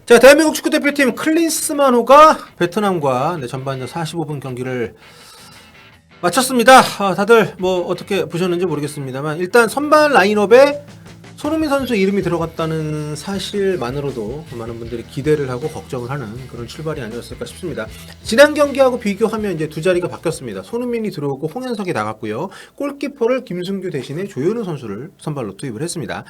자, 대한민국 축구대표팀 클린스만호가 베트남과 전반전 45분 경기를 마쳤습니다. 다들 뭐 어떻게 보셨는지 모르겠습니다만 일단 선발 라인업에 손흥민 선수 이름이 들어갔다는 사실만으로도 많은 분들이 기대를 하고 걱정을 하는 그런 출발이 아니었을까 싶습니다. 지난 경기하고 비교하면 이제 두 자리가 바뀌었습니다. 손흥민이 들어오고 홍현석이 나갔고요. 골키퍼를 김승규 대신에 조현우 선수를 선발로 투입을 했습니다.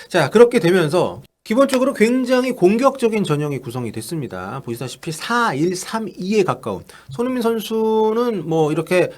자, 그렇게 되면서 기본적으로 굉장히 공격적인 전형이 구성이 됐습니다. 보시다시피 4-1-3-2에 가까운 손흥민 선수는 뭐 이렇게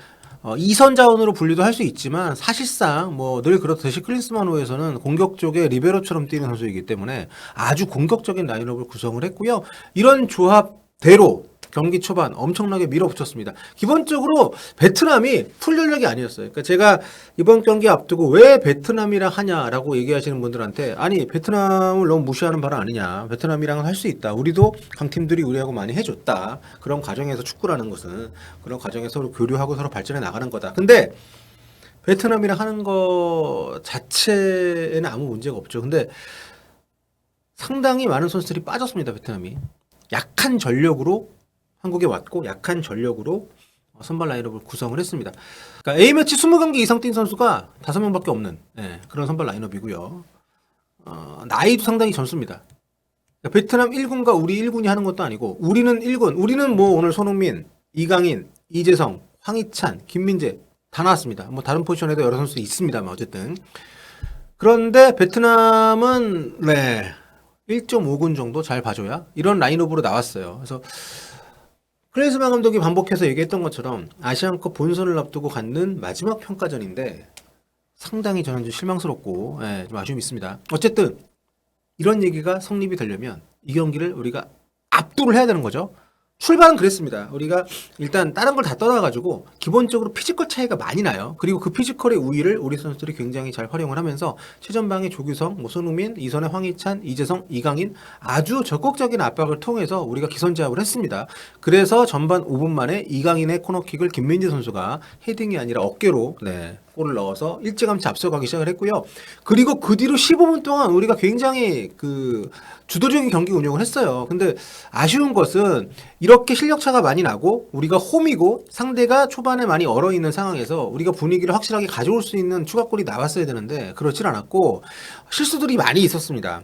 2선 자원으로 분류도 할 수 있지만 사실상 뭐 늘 그렇듯이 클린스만호에서는 공격 쪽에 리베로처럼 뛰는 선수이기 때문에 아주 공격적인 라인업을 구성을 했고요. 이런 조합대로 경기 초반 엄청나게 밀어붙였습니다. 기본적으로 베트남이 풀 전력이 아니었어요. 그러니까 제가 이번 경기 앞두고 왜 베트남이랑 하냐라고 얘기하시는 분들한테 아니 베트남을 너무 무시하는 바는 아니냐. 베트남이랑은 할 수 있다. 우리도 강팀들이 우리하고 많이 해줬다. 그런 과정에서 축구라는 것은 그런 과정에서 서로 교류하고 서로 발전해 나가는 거다. 근데 베트남이랑 하는 거 자체에는 아무 문제가 없죠. 근데 상당히 많은 선수들이 빠졌습니다. 베트남이. 약한 전력으로 한국에 왔고 약한 전력으로 선발 라인업을 구성을 했습니다. 그러니까 A매치 20경기 이상 뛴 선수가 5명밖에 없는 그런 선발 라인업이고요. 나이도 상당히 젊습니다. 그러니까 베트남 1군과 우리 1군이 하는 것도 아니고 우리는 1군, 우리는 뭐 오늘 손흥민, 이강인, 이재성, 황희찬, 김민재 다 나왔습니다. 뭐 다른 포지션에도 여러 선수 있습니다만 어쨌든. 그런데 베트남은 1.5군 정도 잘 봐줘야 이런 라인업으로 나왔어요. 그래서 클린스만 감독이 반복해서 얘기했던 것처럼 아시안컵 본선을 앞두고 갖는 마지막 평가전인데 상당히 저는 좀 실망스럽고 좀 아쉬움이 있습니다. 어쨌든 이런 얘기가 성립이 되려면 이 경기를 우리가 압도를 해야 되는 거죠. 출발은 그랬습니다. 우리가 일단 다른 걸 다 떠나가지고 기본적으로 피지컬 차이가 많이 나요. 그리고 그 피지컬의 우위를 우리 선수들이 굉장히 잘 활용을 하면서 최전방의 조규성, 손흥민, 이선의 황희찬, 이재성, 이강인 아주 적극적인 압박을 통해서 우리가 기선제압을 했습니다. 그래서 전반 5분 만에 이강인의 코너킥을 김민재 선수가 헤딩이 아니라 어깨로 골을 넣어서 일찌감치 앞서가기 시작을 했고요. 그리고 그 뒤로 15분 동안 우리가 굉장히 주도적인 경기 운영을 했어요. 근데 아쉬운 것은 이렇게 실력차가 많이 나고 우리가 홈이고 상대가 초반에 많이 얼어있는 상황에서 우리가 분위기를 확실하게 가져올 수 있는 추가골이 나왔어야 되는데 그렇질 않았고 실수들이 많이 있었습니다.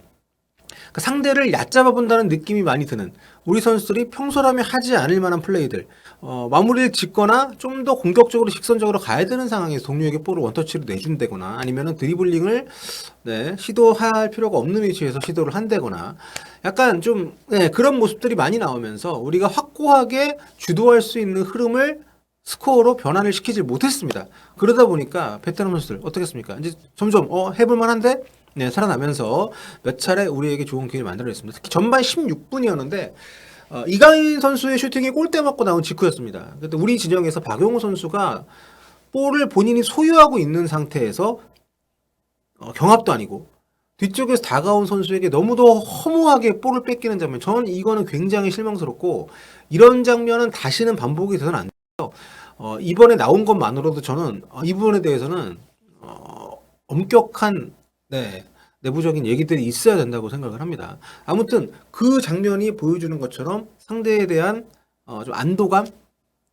그러니까 상대를 얕잡아 본다는 느낌이 많이 드는 우리 선수들이 평소라면 하지 않을 만한 플레이들 마무리를 짓거나 좀 더 공격적으로 직선적으로 가야 되는 상황에서 동료에게 볼을 원터치로 내준다거나 아니면 드리블링을 시도할 필요가 없는 위치에서 시도를 한다거나 약간 좀 그런 모습들이 많이 나오면서 우리가 확고하게 주도할 수 있는 흐름을 스코어로 변환을 시키지 못했습니다. 그러다 보니까 베트남 선수들 어떻겠습니까? 이제 점점 해볼 만한데 살아나면서 몇 차례 우리에게 좋은 기회를 만들어냈습니다. 특히 전반 16분이었는데 이강인 선수의 슈팅이 골대 맞고 나온 직후였습니다. 근데 우리 진영에서 박용호 선수가 볼을 본인이 소유하고 있는 상태에서 경합도 아니고 뒤쪽에서 다가온 선수에게 너무도 허무하게 볼을 뺏기는 장면. 저는 이거는 굉장히 실망스럽고 이런 장면은 다시는 반복이 되서는 안 돼요. 이번에 나온 것만으로도 저는 이 부분에 대해서는 엄격한 내부적인 얘기들이 있어야 된다고 생각을 합니다. 아무튼 그 장면이 보여주는 것처럼 상대에 대한 좀 안도감,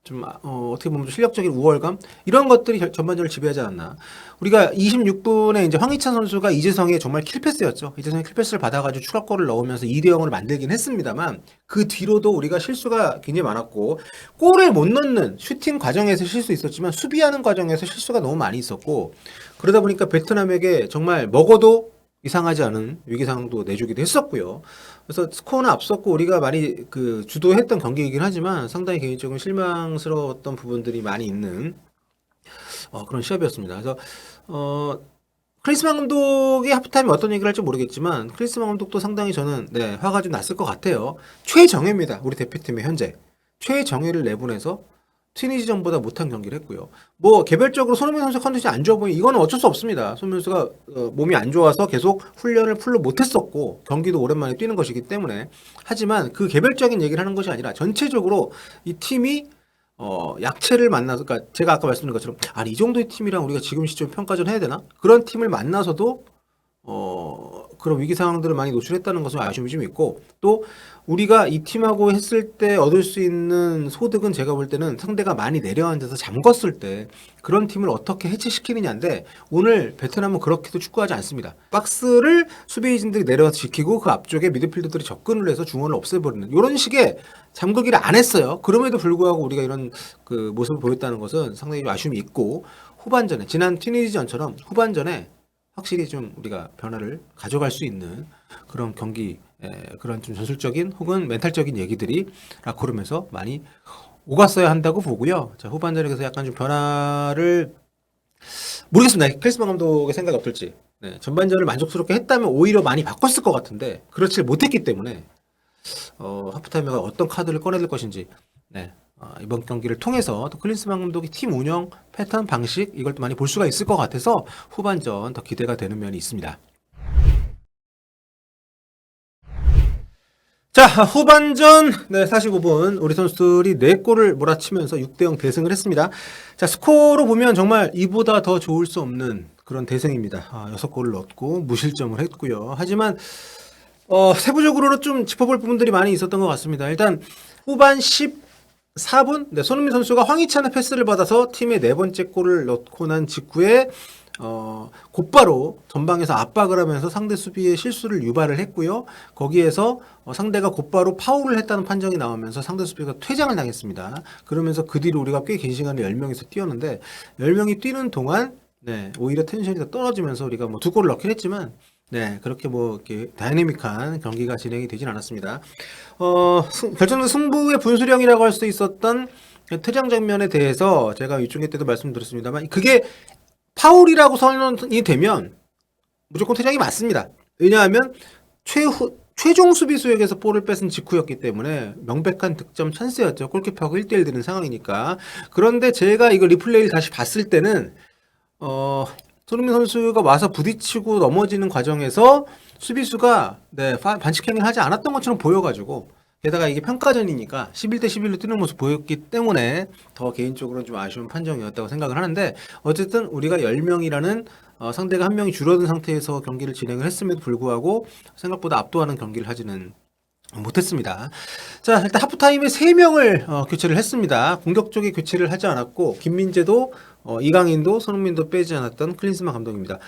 좀 어떻게 보면 실력적인 우월감 이런 것들이 전반전을 지배하지 않았나. 우리가 26분에 이제 황희찬 선수가 이재성의 정말 킬패스였죠. 이재성의 킬패스를 받아가지고 추가골을 넣으면서 2대0을 만들긴 했습니다만 그 뒤로도 우리가 실수가 굉장히 많았고 골을 못 넣는 슈팅 과정에서 실수 있었지만 수비하는 과정에서 실수가 너무 많이 있었고 그러다 보니까 베트남에게 정말 먹어도 이상하지 않은 위기 상황도 내주기도 했었고요. 그래서 스코어는 앞섰고 우리가 많이 주도했던 경기이긴 하지만 상당히 개인적으로 실망스러웠던 부분들이 많이 있는 그런 시합이었습니다. 그래서 크리스만 감독이 하프타임에 어떤 얘기를 할지 모르겠지만 크리스만 감독도 상당히 저는 화가 좀 났을 것 같아요. 최정예입니다. 우리 대표팀의 현재 최정예를 내보내서 튀니지전보다 못한 경기를 했고요. 뭐 개별적으로 손흥민 선수 컨디션이 안 좋아 보니 이거는 어쩔 수 없습니다. 손흥민 선수가 몸이 안 좋아서 계속 훈련을 풀로 못했었고 경기도 오랜만에 뛰는 것이기 때문에 하지만 그 개별적인 얘기를 하는 것이 아니라 전체적으로 이 팀이 약체를 만나서 그러니까 제가 아까 말씀드린 것처럼 아니 이 정도의 팀이랑 우리가 지금 시점 평가전 해야 되나? 그런 팀을 만나서도 그런 위기 상황들을 많이 노출했다는 것은 아쉬움이 좀 있고, 또 우리가 이 팀하고 했을 때 얻을 수 있는 소득은 제가 볼 때는 상대가 많이 내려앉아서 잠궜을 때 그런 팀을 어떻게 해체시키느냐인데, 오늘 베트남은 그렇게도 축구하지 않습니다. 박스를 수비진들이 내려와서 지키고 그 앞쪽에 미드필더들이 접근을 해서 중원을 없애버리는 이런 식의 잠그기를 안 했어요. 그럼에도 불구하고 우리가 이런 그 모습을 보였다는 것은 상당히 좀 아쉬움이 있고, 후반전에 지난 튀니지전처럼 후반전에 확실히 좀 우리가 변화를 가져갈 수 있는 그런 경기, 그런 좀 전술적인 혹은 멘탈적인 얘기들이 라커룸에서 많이 오갔어야 한다고 보고요. 자, 후반전에 그래서 약간 좀 변화를 모르겠습니다. 클리스만 감독의 생각이 어떨지. 네, 전반전을 만족스럽게 했다면 오히려 많이 바꿨을 것 같은데 그렇지 못했기 때문에 하프타임에 어떤 카드를 꺼내들 것인지, 네, 이번 경기를 통해서 또 클린스만 감독의 팀 운영 패턴 방식 이걸 또 많이 볼 수가 있을 것 같아서 후반전 더 기대가 되는 면이 있습니다. 자, 후반전 45분 우리 선수들이 4골을 몰아치면서 6대0 대승을 했습니다. 자, 스코어로 보면 정말 이보다 더 좋을 수 없는 그런 대승입니다. 6골을 넣었고 무실점을 했고요. 하지만 세부적으로는 좀 짚어볼 부분들이 많이 있었던 것 같습니다. 일단 후반 14분 손흥민 선수가 황희찬의 패스를 받아서 팀의 4번째 골을 넣고 난 직후에 곧바로 전방에서 압박을 하면서 상대 수비의 실수를 유발을 했고요. 거기에서 상대가 곧바로 파울을 했다는 판정이 나오면서 상대 수비가 퇴장을 당했습니다. 그러면서 그 뒤로 우리가 꽤 긴 시간을 10명이서 뛰었는데 10명이 뛰는 동안 오히려 텐션이 더 떨어지면서 우리가 뭐 2골을 넣긴 했지만 그렇게 뭐 이렇게 다이내믹한 경기가 진행이 되진 않았습니다. 결정적 승부의 분수령이라고 할 수 있었던 퇴장 장면에 대해서 제가 이중계 때도 말씀드렸습니다만 그게 파울이라고 선언이 되면 무조건 퇴장이 맞습니다. 왜냐하면 최종 수비수에게서 볼을 뺏은 직후였기 때문에 명백한 득점 찬스였죠. 골키퍼하고 1대1 되는 상황이니까. 그런데 제가 이거 리플레이를 다시 봤을 때는 손흥민 선수가 와서 부딪히고 넘어지는 과정에서 수비수가 반칙 행위를 하지 않았던 것처럼 보여가지고, 게다가 이게 평가전이니까 11대 11로 뛰는 모습 보였기 때문에 더 개인적으로는 좀 아쉬운 판정이었다고 생각을 하는데, 어쨌든 우리가 10명이라는 상대가 한 명이 줄어든 상태에서 경기를 진행을 했음에도 불구하고 생각보다 압도하는 경기를 하지는 못했습니다. 자, 일단 하프타임에 3명을 교체를 했습니다. 공격 쪽에 교체를 하지 않았고, 김민재도 이강인도 손흥민도 빼지 않았던 클린스만 감독입니다.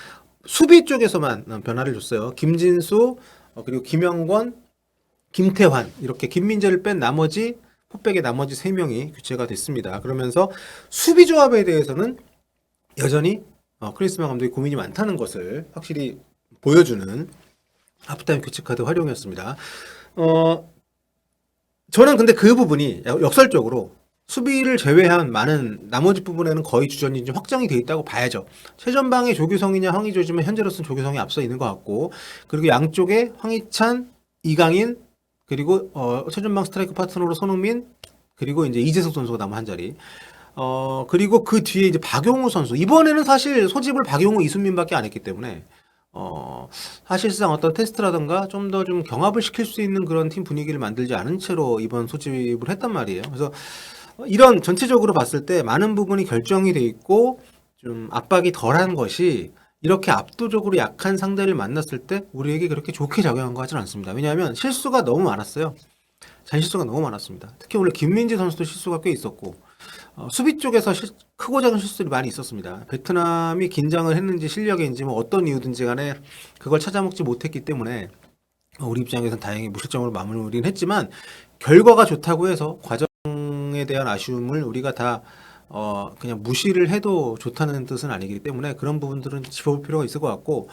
수비 쪽에서만 변화를 줬어요. 김진수, 그리고 김영권, 김태환, 이렇게 김민재를 뺀 나머지 포백의 나머지 3명이 교체가 됐습니다. 그러면서 수비 조합에 대해서는 여전히 클린스만 감독이 고민이 많다는 것을 확실히 보여주는 하프타임 교체 카드 활용이었습니다. 저는 근데 그 부분이 역설적으로 수비를 제외한 많은 나머지 부분에는 거의 주전이 좀 확정이 돼 있다고 봐야죠. 최전방에 조규성이냐 황의조지만 현재로서는 조규성이 앞서 있는 것 같고, 그리고 양쪽에 황희찬, 이강인, 그리고 최전방 스트라이크 파트너로 손흥민, 그리고 이제 이재석 선수가 남은 한 자리. 그리고 그 뒤에 이제 박용우 선수. 이번에는 사실 소집을 박용우, 이순민밖에 안 했기 때문에 사실상 어떤 테스트라든가 좀 더 좀 경합을 시킬 수 있는 그런 팀 분위기를 만들지 않은 채로 이번 소집을 했단 말이에요. 그래서 이런 전체적으로 봤을 때 많은 부분이 결정이 돼 있고 좀 압박이 덜한 것이 이렇게 압도적으로 약한 상대를 만났을 때 우리에게 그렇게 좋게 작용한 것 같지는 않습니다. 왜냐하면 실수가 너무 많았어요. 잔실수가 너무 많았습니다. 특히 오늘 김민재 선수도 실수가 꽤 있었고, 수비 쪽에서 크고 작은 실수들이 많이 있었습니다. 베트남이 긴장을 했는지 실력인지 뭐 어떤 이유든지 간에 그걸 찾아먹지 못했기 때문에 우리 입장에서는 다행히 무실점으로 마무리는 했지만, 결과가 좋다고 해서 과정에 대한 아쉬움을 우리가 다 그냥 무시를 해도 좋다는 뜻은 아니기 때문에 그런 부분들은 짚어볼 필요가 있을 것 같고,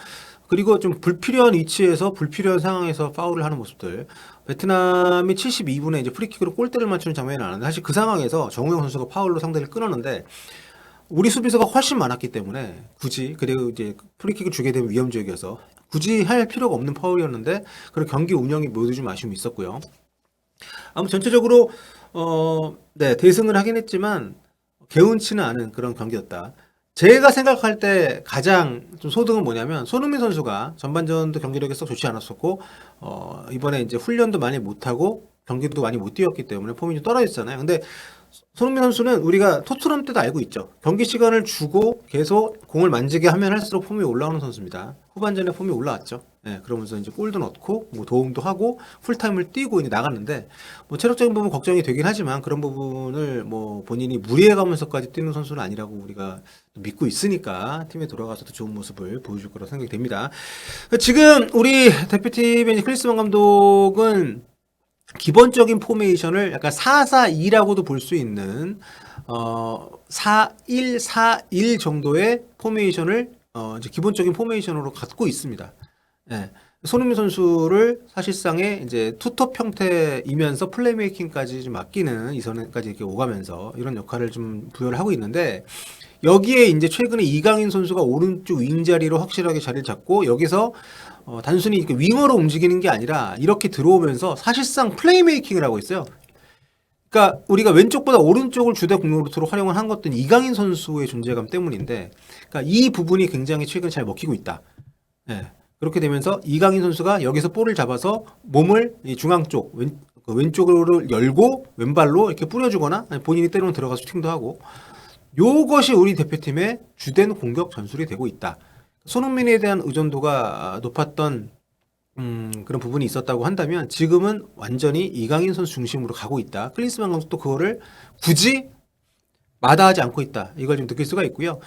그리고 좀 불필요한 위치에서 불필요한 상황에서 파울을 하는 모습들. 베트남이 72분에 이제 프리킥으로 골대를 맞추는 장면이 나왔는데, 사실 그 상황에서 정우영 선수가 파울로 상대를 끊었는데 우리 수비수가 훨씬 많았기 때문에 굳이, 그리고 이제 프리킥을 주게 되면 위험 지역이어서 굳이 할 필요가 없는 파울이었는데, 그런 경기 운영이 모두 좀 아쉬움이 있었고요. 아무튼 전체적으로 대승을 하긴 했지만 개운치는 않은 그런 경기였다. 제가 생각할 때 가장 좀 소득은 뭐냐면, 손흥민 선수가 전반전도 경기력이 썩 좋지 않았었고, 이번에 이제 훈련도 많이 못하고 경기도 많이 못 뛰었기 때문에 폼이 좀 떨어졌잖아요. 근데 손흥민 선수는 우리가 토트넘 때도 알고 있죠. 경기 시간을 주고 계속 공을 만지게 하면 할수록 폼이 올라오는 선수입니다. 후반전에 폼이 올라왔죠. 예, 그러면서 이제 골도 넣고 뭐 도움도 하고 풀타임을 뛰고 이제 나갔는데 뭐 체력적인 부분 걱정이 되긴 하지만 그런 부분을 뭐 본인이 무리해가면서까지 뛰는 선수는 아니라고 우리가 믿고 있으니까 팀에 돌아가서도 좋은 모습을 보여줄 거라고 생각이 됩니다. 지금 우리 대표팀의 클린스만 감독은 기본적인 포메이션을 약간 4-4-2라고도 볼 수 있는 4-1-4-1 정도의 포메이션을 이제 기본적인 포메이션으로 갖고 있습니다. 예. 손흥민 선수를 사실상의 이제 투톱 형태이면서 플레이메이킹까지 좀 맡기는 이선까지 이렇게 오가면서 이런 역할을 좀 부여를 하고 있는데 여기에 이제 최근에 이강인 선수가 오른쪽 윙 자리로 확실하게 자리를 잡고 여기서 단순히 이렇게 윙어로 움직이는 게 아니라 이렇게 들어오면서 사실상 플레이메이킹을 하고 있어요. 그러니까 우리가 왼쪽보다 오른쪽을 주된 공격으로 활용을 한 것도 이강인 선수의 존재감 때문인데, 그러니까 이 부분이 굉장히 최근 잘 먹히고 있다. 예. 그렇게 되면서 이강인 선수가 여기서 볼을 잡아서 몸을 이 중앙 쪽 왼쪽으로 열고 왼발로 이렇게 뿌려주거나 본인이 때로는 들어가서 슈팅도 하고 요것이 우리 대표팀의 주된 공격 전술이 되고 있다. 손흥민에 대한 의존도가 높았던 그런 부분이 있었다고 한다면 지금은 완전히 이강인 선수 중심으로 가고 있다. 클린스만 감독도 그거를 굳이 마다하지 않고 있다. 이걸 좀 느낄 수가 있고요.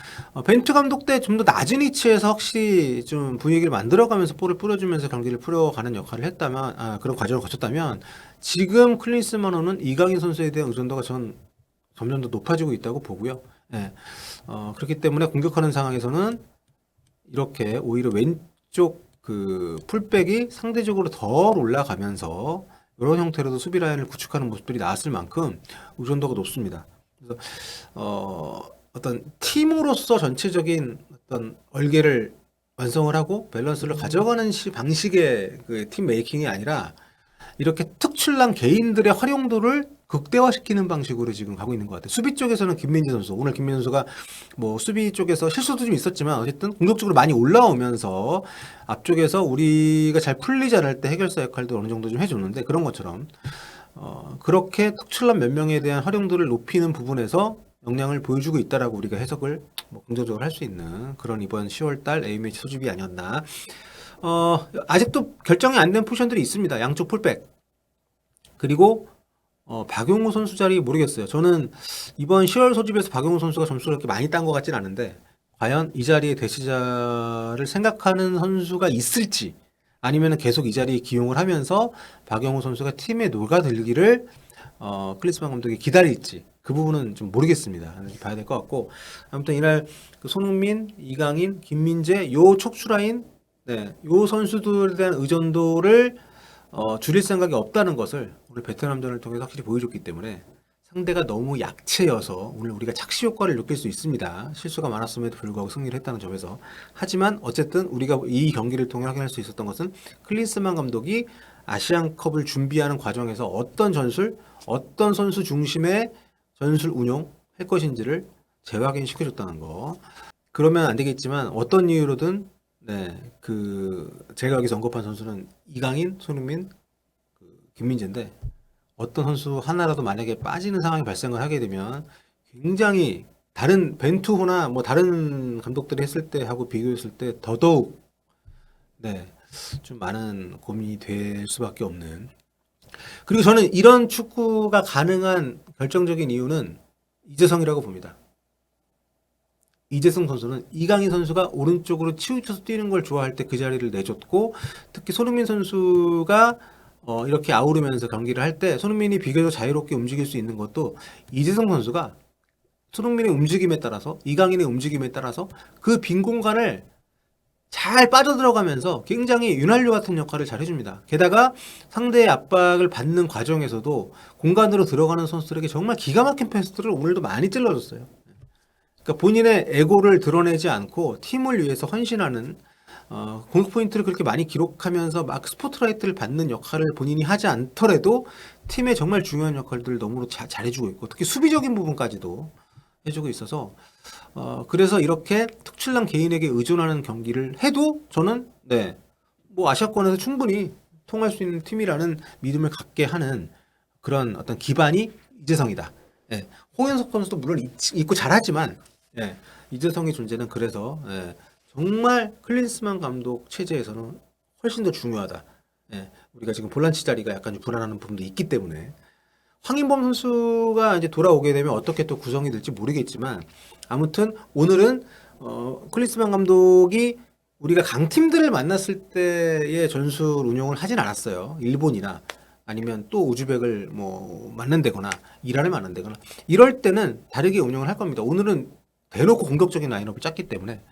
벤투 감독 때 좀 더 낮은 위치에서 확실히 좀 분위기를 만들어가면서 볼을 뿌려주면서 경기를 풀어가는 역할을 했다면, 그런 과정을 거쳤다면 지금 클린스만호는 이강인 선수에 대한 의존도가 전 점점 더 높아지고 있다고 보고요. 예. 그렇기 때문에 공격하는 상황에서는 이렇게 오히려 왼쪽 그 풀백이 상대적으로 덜 올라가면서 이런 형태로도 수비 라인을 구축하는 모습들이 나왔을 만큼 의존도가 높습니다. 그래서 어떤 팀으로서 전체적인 어떤 얼개를 완성을 하고 밸런스를 가져가는 방식의 그 팀 메이킹이 아니라 이렇게 특출난 개인들의 활용도를 극대화시키는 방식으로 지금 가고 있는 것 같아요. 수비 쪽에서는 김민재 선수, 오늘 김민재 선수가 뭐 수비 쪽에서 실수도 좀 있었지만 어쨌든 공격적으로 많이 올라오면서 앞쪽에서 우리가 잘 풀리지 않을 때 해결사 역할도 어느 정도 좀 해줬는데 그런 것처럼 그렇게 특출난 몇 명에 대한 활용도를 높이는 부분에서 역량을 보여주고 있다라고 우리가 해석을 뭐 긍정적으로 할 수 있는 그런 이번 10월달 A매치 소집이 아니었나. 아직도 결정이 안 된 포지션들이 있습니다. 양쪽 풀백. 그리고 박용우 선수 자리 모르겠어요. 저는 이번 10월 소집에서 박용우 선수가 점수를 그렇게 많이 딴 것 같진 않은데 과연 이 자리에 대시자를 생각하는 선수가 있을지 아니면 계속 이 자리에 기용을 하면서 박용우 선수가 팀에 녹아들기를 클린스만 감독이 기다릴지 그 부분은 좀 모르겠습니다. 봐야 될 것 같고 아무튼 이날 그 손흥민, 이강인, 김민재 요 척추 라인 네, 요 선수들에 대한 의존도를 줄일 생각이 없다는 것을 오늘 베트남전을 통해서 확실히 보여줬기 때문에 상대가 너무 약체여서 오늘 우리가 착시 효과를 느낄 수 있습니다. 실수가 많았음에도 불구하고 승리를 했다는 점에서. 하지만 어쨌든 우리가 이 경기를 통해 확인할 수 있었던 것은 클린스만 감독이 아시안컵을 준비하는 과정에서 어떤 전술, 어떤 선수 중심의 전술 운용할 것인지를 재확인시켜줬다는 거. 그러면 안 되겠지만 어떤 이유로든 네, 제가 여기서 언급한 선수는 이강인, 손흥민, 김민재인데 어떤 선수 하나라도 만약에 빠지는 상황이 발생을 하게 되면 굉장히 다른 벤투호나 뭐 다른 감독들이 했을 때 하고 비교했을 때 더더욱 네, 좀 많은 고민이 될 수밖에 없는. 그리고 저는 이런 축구가 가능한 결정적인 이유는 이재성이라고 봅니다. 이재성 선수는 이강인 선수가 오른쪽으로 치우쳐서 뛰는 걸 좋아할 때 그 자리를 내줬고 특히 손흥민 선수가 이렇게 아우르면서 경기를 할 때 손흥민이 비교적 자유롭게 움직일 수 있는 것도 이재성 선수가 손흥민의 움직임에 따라서 이강인의 움직임에 따라서 그 빈 공간을 잘 빠져들어가면서 굉장히 윤활유 같은 역할을 잘 해줍니다. 게다가 상대의 압박을 받는 과정에서도 공간으로 들어가는 선수들에게 정말 기가 막힌 패스들을 오늘도 많이 찔러줬어요. 그러니까 본인의 에고를 드러내지 않고 팀을 위해서 헌신하는 공격 포인트를 그렇게 많이 기록하면서 막 스포트라이트를 받는 역할을 본인이 하지 않더라도 팀의 정말 중요한 역할들을 너무나 잘해주고 있고 특히 수비적인 부분까지도 해주고 있어서 그래서 이렇게 특출난 개인에게 의존하는 경기를 해도 저는 네, 뭐 아시아권에서 충분히 통할 수 있는 팀이라는 믿음을 갖게 하는 그런 어떤 기반이 이재성이다. 예, 홍현석 선수도 물론 있고 잘하지만 예, 이재성의 존재는 그래서 예, 정말 클린스만 감독 체제에서는 훨씬 더 중요하다. 예, 우리가 지금 볼란치 자리가 약간 좀 불안하는 부분도 있기 때문에 황인범 선수가 이제 돌아오게 되면 어떻게 또 구성이 될지 모르겠지만 아무튼 오늘은 클린스만 감독이 우리가 강팀들을 만났을 때의 전술 운용을 하진 않았어요. 일본이나 아니면 또 우즈벡을 뭐 만난다거나 이란을 만난다거나 이럴 때는 다르게 운영을 할 겁니다. 오늘은 대놓고 공격적인 라인업을 짰기 때문에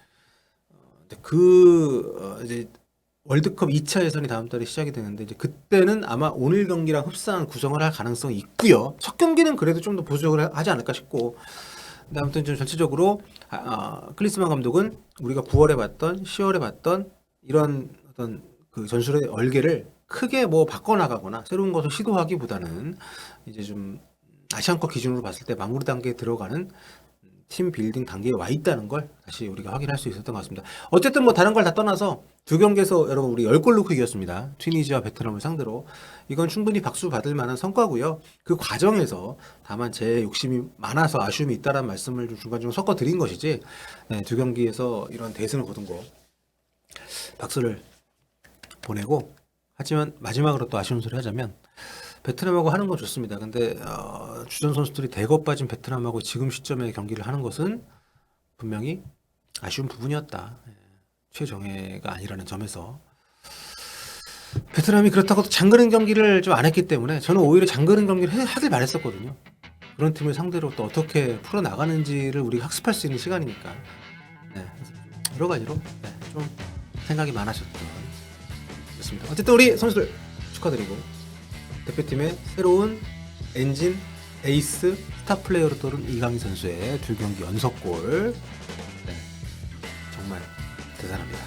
이제 월드컵 2차 예선이 다음 달에 시작이 되는데 이제 그때는 아마 오늘 경기랑 흡사한 구성을 할 가능성이 있고요. 첫 경기는 그래도 좀 더 보수적으로 하지 않을까 싶고 근데 아무튼 좀 전체적으로 클린스만 감독은 우리가 9월에 봤던 10월에 봤던 이런 어떤 그 전술의 얼개를 크게 뭐 바꿔나가거나 새로운 것을 시도하기보다는 이제 좀 아시안컵 기준으로 봤을 때 마무리 단계에 들어가는 팀 빌딩 단계에 와 있다는 걸 다시 우리가 확인할 수 있었던 것 같습니다. 어쨌든 뭐 다른 걸 다 떠나서 두 경기에서 여러분 우리 10골 넣고 이겼습니다. 튀니지와 베트남을 상대로. 이건 충분히 박수 받을 만한 성과고요. 그 과정에서 다만 제 욕심이 많아서 아쉬움이 있다는 말씀을 좀 중간중간 섞어 드린 것이지 네, 두 경기에서 이런 대승을 거둔 거 박수를 보내고 하지만 마지막으로 또 아쉬운 소리 하자면 베트남하고 하는 건 좋습니다. 근데 주전 선수들이 대거 빠진 베트남하고 지금 시점에 경기를 하는 것은 분명히 아쉬운 부분이었다. 최정예가 아니라는 점에서 베트남이 그렇다고 장거리 경기를 좀 안 했기 때문에 저는 오히려 장거리 경기를 하길 바랬었거든요. 그런 팀을 상대로 또 어떻게 풀어 나가는지를 우리가 학습할 수 있는 시간이니까 네, 여러 가지로 좀 생각이 많아졌던 그렇습니다. 어쨌든 우리 선수들 축하드리고 대표팀의 새로운 엔진 에이스 스타 플레이어로 떠오른 이강인 선수의 두 경기 연속골 정말 대단합니다.